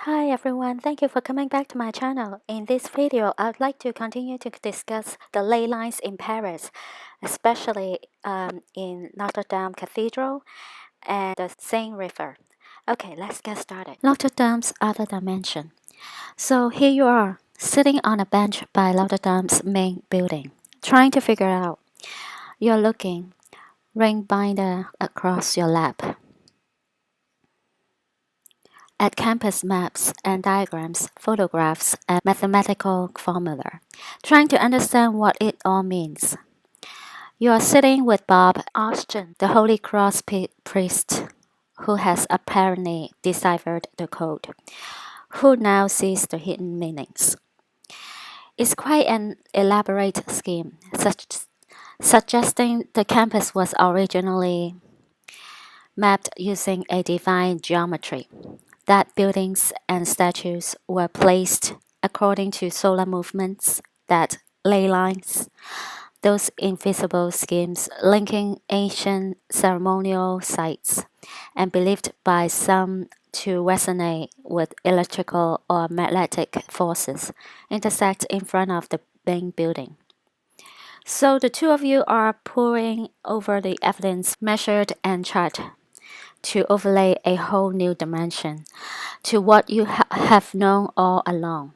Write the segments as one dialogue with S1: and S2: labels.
S1: Hi everyone, thank you for coming back to my channel. In this video, I'd like to continue to discuss the ley lines in Paris, especially in Notre Dame Cathedral and the SeineRiver. Okay, let's get started. Notre Dame's other dimension. So here you are, sitting on a bench by Notre Dame's main building, trying to figure out. You're looking, ring binder across your lap, at campus maps and diagrams, photographs, and mathematical formula, trying to understand what it all means. You are sitting with Bob Austin, the Holy Cross priest, who has apparently deciphered the code, who now sees the hidden meanings. It's quite an elaborate scheme, suggesting the campus was originally mapped using a divine geometry, that buildings and statues were placed according to solar movements, that ley lines, those invisible schemes linking ancient ceremonial sites, and believed by some to resonate with electrical or magnetic forces, intersect in front of the main building. So the two of you are poring over the evidence measured and charted to overlay a whole new dimension to what you have known all along.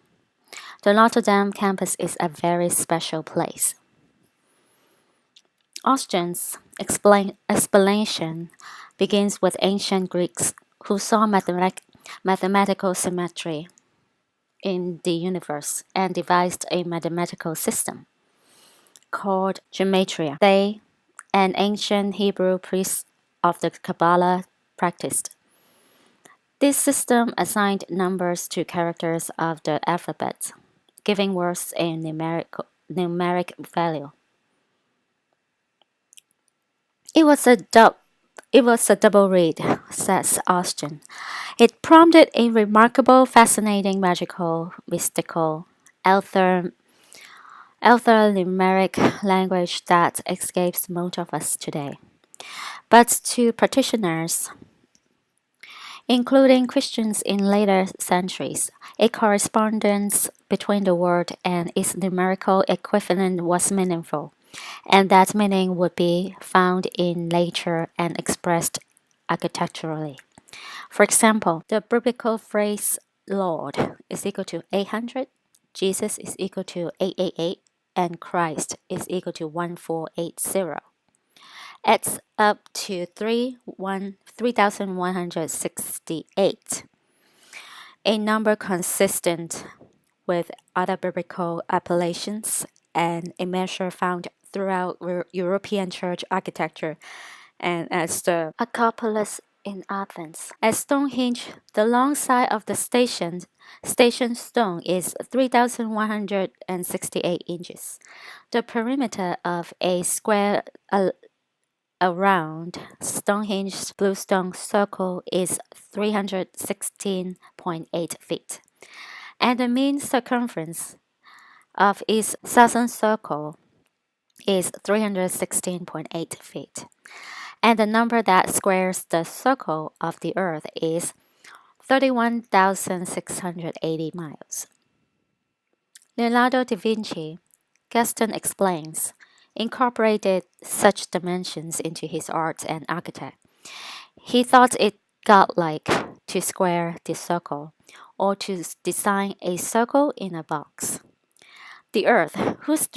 S1: The Notre Dame campus is a very special place. Austin's explanation begins with ancient Greeks who saw mathematical symmetry in the universe and devised a mathematical system called gematria. They and ancient Hebrew priests of the Kabbalah practiced. This system assigned numbers to characters of the alphabet, giving words a numeric value. It was a double read, says Austin. It prompted a remarkable, fascinating, magical, mystical, alphanumeric language that escapes most of us today. But to practitioners, including Christians in later centuries, a correspondence between the word and its numerical equivalent was meaningful, and that meaning would be found in nature and expressed architecturally. For example, the biblical phrase Lord is equal to 800, Jesus is equal to 888, and Christ is equal to 1480 adds up to 3,168, a number consistent with other biblical appellations and a measure found throughout European church architecture and as the Acropolis in Athens. At Stonehenge, the long side of the station stone is 3,168 inches. The perimeter of a square around Stonehenge's bluestone circle is 316.8 feet, and the mean circumference of its southern circle is 316.8 feet, and the number that squares the circle of the Earth is 31,680 miles. Leonardo da Vinci, Gaston explains, incorporated such dimensions into his art and architect. He thought it godlike to square the circle, or to design a circle in a box. The Earth, whose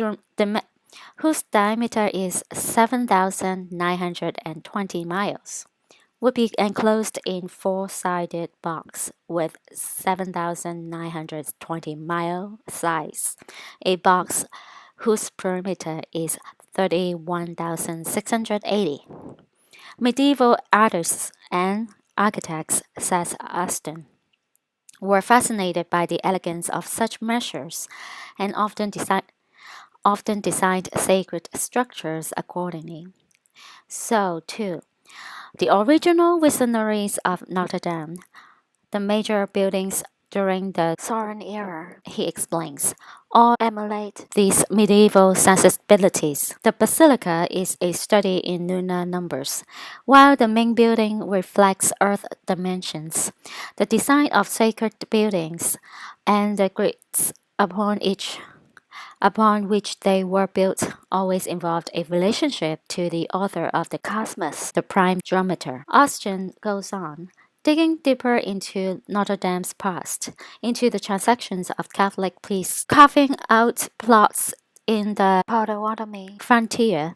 S1: diameter is 7,920 miles, would be enclosed in four-sided box with 7,920 mile size, a box whose perimeter is 31,680. Medieval artists and architects, says Austin, were fascinated by the elegance of such measures and often designed sacred structures accordingly. So, too, the original visionaries of Notre Dame, the major buildings during the Sovereign era, he explains, all emulate these medieval sensibilities. The basilica is a study in lunar numbers, while the main building reflects Earth dimensions. The design of sacred buildings and the grids upon which they were built always involved a relationship to the author of the cosmos, the prime geometer. Austin goes on, digging deeper into Notre Dame's past, into the transactions of Catholic priests, carving out plots in the Potawatomi frontier.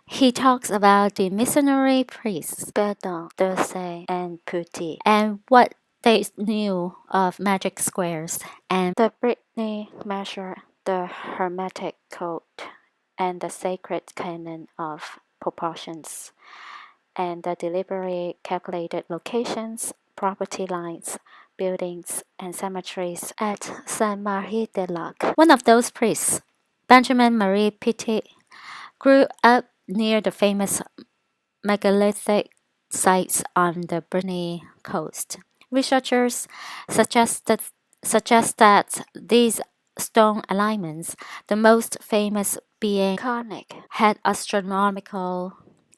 S1: He talks about the missionary priests, Bedon, Dursey, and Putti, and what they knew of magic squares, and the Brittany measure, the Hermetic code, and the sacred canon of proportions, and the deliberately calculated locations, property lines, buildings, and cemeteries at Saint-Marie-de-Lac. One of those priests, Benjamin Marie Petit, grew up near the famous megalithic sites on the Brittany coast. Researchers suggest that these stone alignments, the most famous being Karnak, had astronomical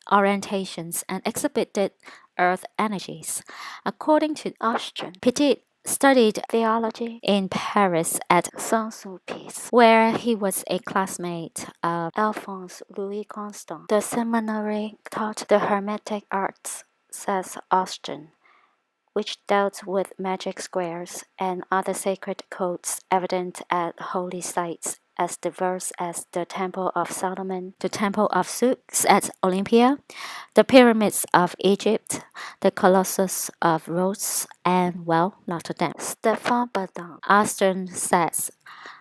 S1: orientations and exhibited Earth energies. According to Austin, Petit studied theology in Paris at Saint-Sulpice, where he was a classmate of Alphonse Louis Constant. The seminary taught the Hermetic arts, says Austin, which dealt with magic squares and other sacred codes evident at holy sites as diverse as the Temple of Solomon, the Temple of Zeus at Olympia, the pyramids of Egypt, the Colossus of Rhodes, and, well, Notre Dame. Stéphane Badin, Austin says,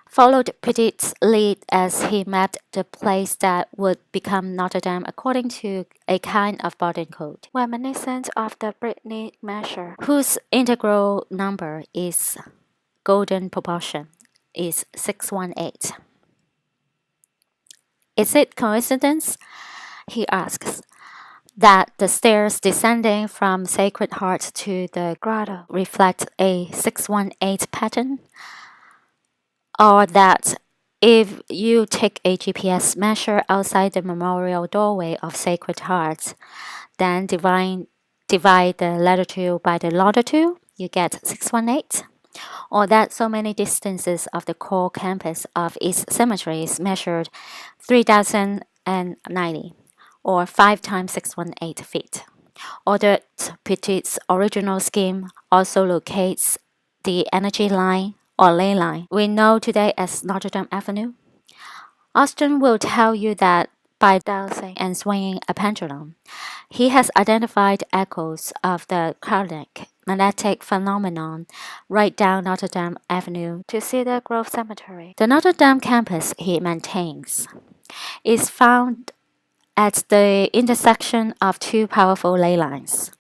S1: followed Petit's lead as he mapped the place that would become Notre Dame according to a kind of Bodin code, reminiscent of the Brittany measure, whose integral number is golden proportion, is 618. Is it coincidence, he asks, that the stairs descending from Sacred Heart to the grotto reflect a 618 pattern? Or that if you take a GPS measure outside the memorial doorway of Sacred Heart, then divide the latitude by the longitude, you get 618? Or that so many distances of the core campus of its cemeteries measured 3,090, or 5 times 618 feet. Or that Petit's original scheme also locates the energy line or ley line we know today as Notre Dame Avenue. Austin will tell you that by dowsing and swinging a pendulum, he has identified echoes of the Karnak magnetic phenomenon right down Notre Dame Avenue to Cedar Grove Cemetery. The Notre Dame campus, he maintains, is found at the intersection of two powerful ley lines,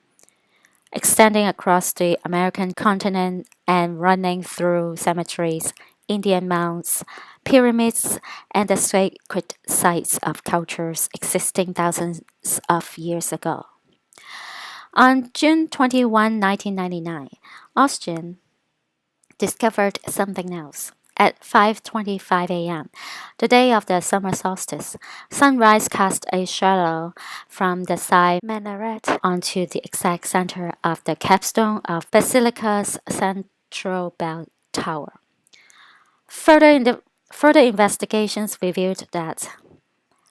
S1: extending across the American continent and running through cemeteries, Indian mounds, pyramids, and the sacred sites of cultures existing thousands of years ago. On June 21, 1999, Austin discovered something else. At 5:25 a.m., the day of the summer solstice, sunrise cast a shadow from the side minaret onto the exact center of the capstone of Basilica's central bell tower. Further investigations revealed that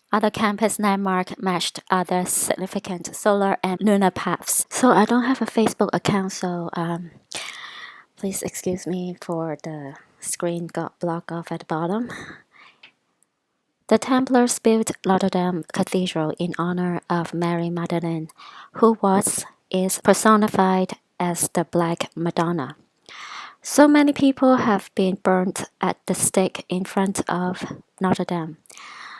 S1: other campus landmarks matched other significant solar and lunar paths. So I don't have a Facebook account, so please excuse me for the screen got blocked off at the bottom. The Templars built Notre Dame Cathedral in honor of Mary Magdalene, who is personified as the Black Madonna. So many people have been burnt at the stake in front of Notre Dame.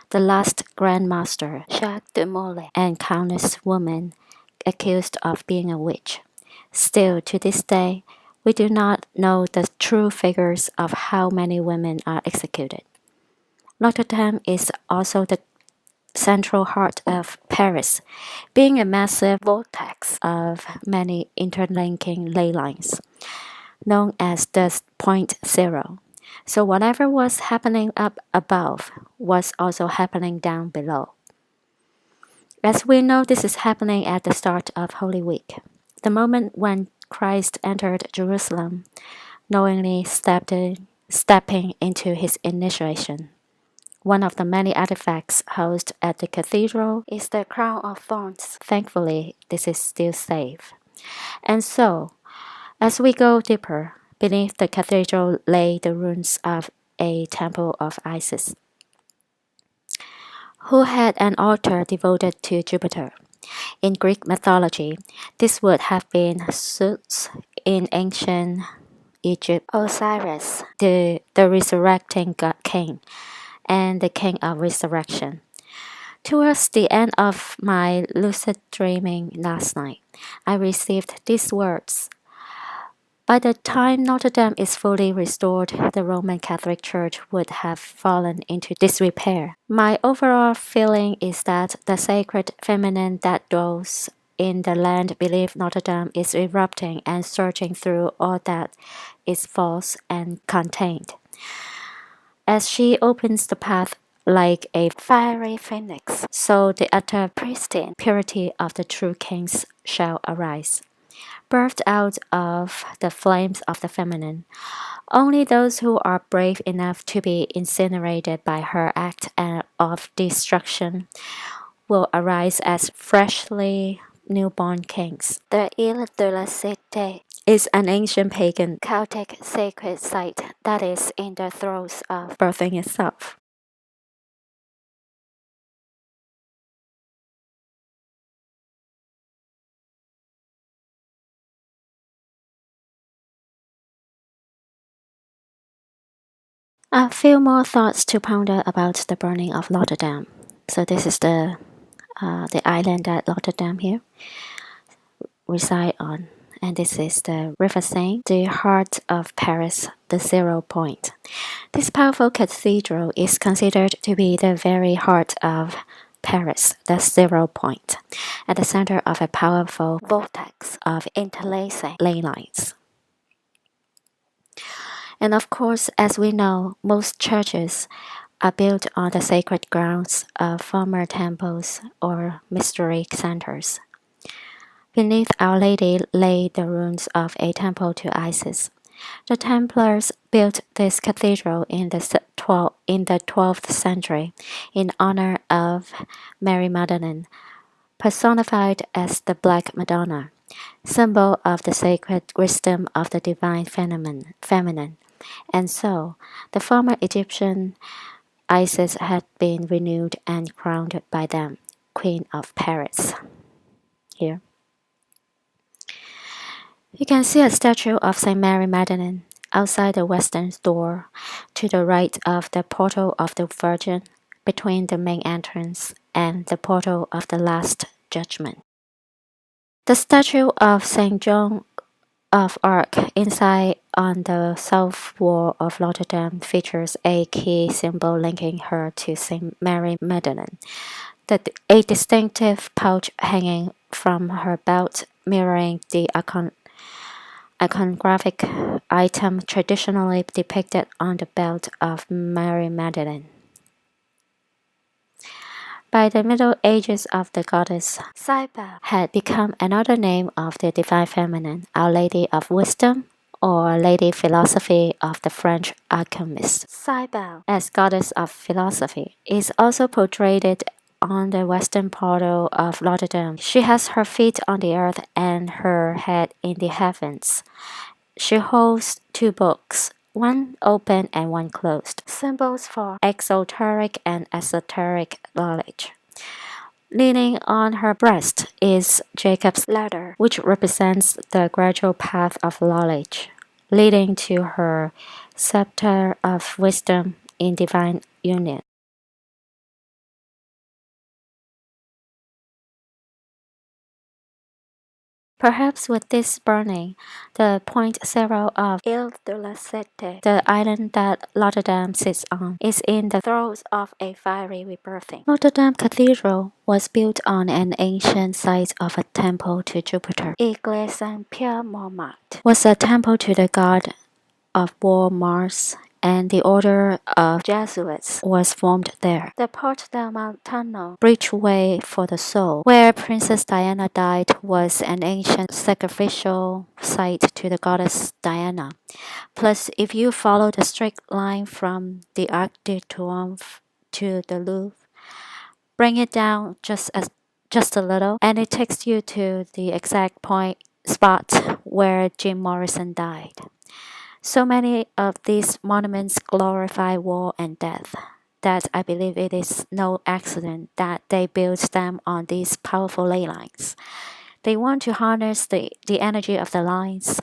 S1: The last Grand Master, Jacques de Molay, and countless women accused of being a witch. Still, to this day, we do not know the true figures of how many women are executed. Notre Dame is also the central heart of Paris, being a massive vortex of many interlinking ley lines. known as the point zero. So whatever was happening up above was also happening down below. As we know, this is happening at the start of Holy Week, the moment when Christ entered Jerusalem, knowingly stepping into his initiation. One of the many artifacts housed at the cathedral is the crown of thorns. Thankfully, this is still safe. And so, as we go deeper, beneath the cathedral lay the ruins of a temple of Isis, who had an altar devoted to Jupiter. In Greek mythology, this would have been Zeus; in ancient Egypt, Osiris, the resurrecting god king and the king of resurrection. Towards the end of my lucid dreaming last night, I received these words. By the time Notre Dame is fully restored, the Roman Catholic Church would have fallen into disrepair. My overall feeling is that the sacred feminine that dwells in the land beneath Notre Dame is erupting and surging through all that is false and contained. As she opens the path like a fiery phoenix, so the utter pristine purity of the true kings shall arise. Birthed out of the flames of the feminine, only those who are brave enough to be incinerated by her act of destruction will arise as freshly newborn kings. The Ile de la Cité is an ancient pagan Celtic sacred site that is in the throes of birthing itself. A few more thoughts to ponder about the burning of Notre Dame. So this is the island that Notre Dame here reside on. And this is the River Seine, the heart of Paris, the 0 point. This powerful cathedral is considered to be the very heart of Paris, the 0 point, at the center of a powerful vortex of interlacing ley lines. And of course, as we know, most churches are built on the sacred grounds of former temples or mystery centers. Beneath Our Lady lay the ruins of a temple to Isis. The Templars built this cathedral in the 12th century in honor of Mary Magdalene, personified as the Black Madonna, symbol of the sacred wisdom of the divine feminine. And so, the former Egyptian Isis had been renewed and crowned by them, Queen of Paris. Here. You can see a statue of Saint Mary Magdalene outside the western door, to the right of the portal of the Virgin, between the main entrance and the portal of the Last Judgment. The statue of Saint John of Arc inside on the south wall of Notre Dame features a key symbol linking her to Saint Mary Magdalene. A distinctive pouch hanging from her belt mirroring the iconographic item traditionally depicted on the belt of Mary Magdalene. By the Middle Ages of the goddess, Cybele had become another name of the divine feminine, Our Lady of Wisdom, or Lady Philosophy of the French alchemist. Cybele, as goddess of philosophy, is also portrayed on the western portal of Notre Dame. She has her feet on the earth and her head in the heavens. She holds two books, one open and one closed, symbols for exoteric and esoteric knowledge. Leaning on her breast is Jacob's ladder, which represents the gradual path of knowledge, leading to her scepter of wisdom in divine union. Perhaps with this burning, the point zero of Ile de la Cité, the island that Notre Dame sits on, is in the throes of a fiery rebirthing. Notre Dame Cathedral was built on an ancient site of a temple to Jupiter. Église Saint-Pierre Montmartre was a temple to the god of war Mars, and the order of Jesuits was formed there. The Porte del Montano, Bridgeway for the Soul, where Princess Diana died, was an ancient sacrificial site to the goddess Diana. Plus, if you follow the straight line from the Arc de Triomphe to the Louvre, bring it down just a little, and it takes you to the exact point spot where Jim Morrison died. So many of these monuments glorify war and death that I believe it is no accident that they built them on these powerful ley lines. They want to harness the energy of the lines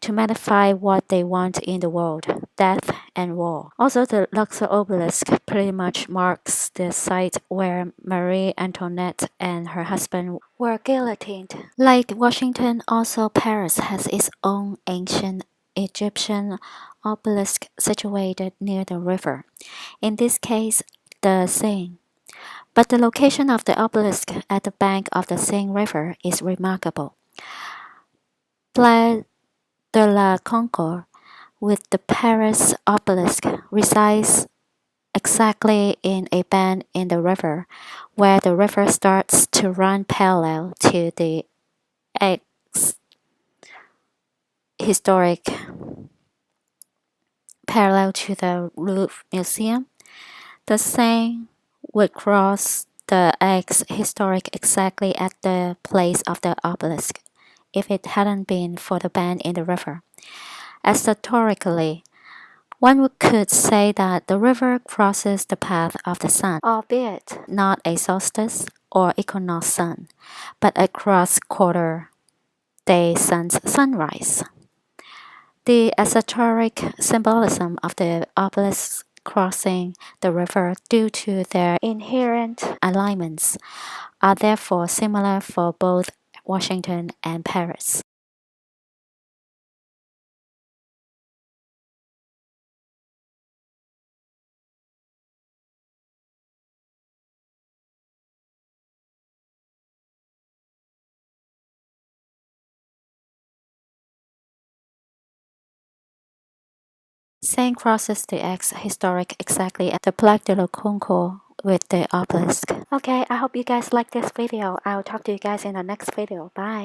S1: to magnify what they want in the world, death and war. Also, the Luxor obelisk pretty much marks the site where Marie Antoinette and her husband were guillotined. Like Washington, also Paris has its own ancient Egyptian obelisk situated near the river, in this case, the Seine. But the location of the obelisk at the bank of the Seine River is remarkable. Place de la Concorde, with the Paris obelisk, resides exactly in a bend in the river, where the river starts to run historic parallel to the Louvre Museum. The Seine would cross the X historic exactly at the place of the obelisk, if it hadn't been for the bend in the river. Aesthetically, one could say that the river crosses the path of the sun, albeit not a solstice or equinox sun, but a cross-quarter day sun's sunrise. The esoteric symbolism of the obelisks crossing the river due to their inherent alignments are therefore similar for both Washington and Paris. Seine crosses the X historic exactly at the Plaque de la Concorde with the obelisk. Okay, I hope you guys like this video. I'll talk to you guys in the next video. Bye.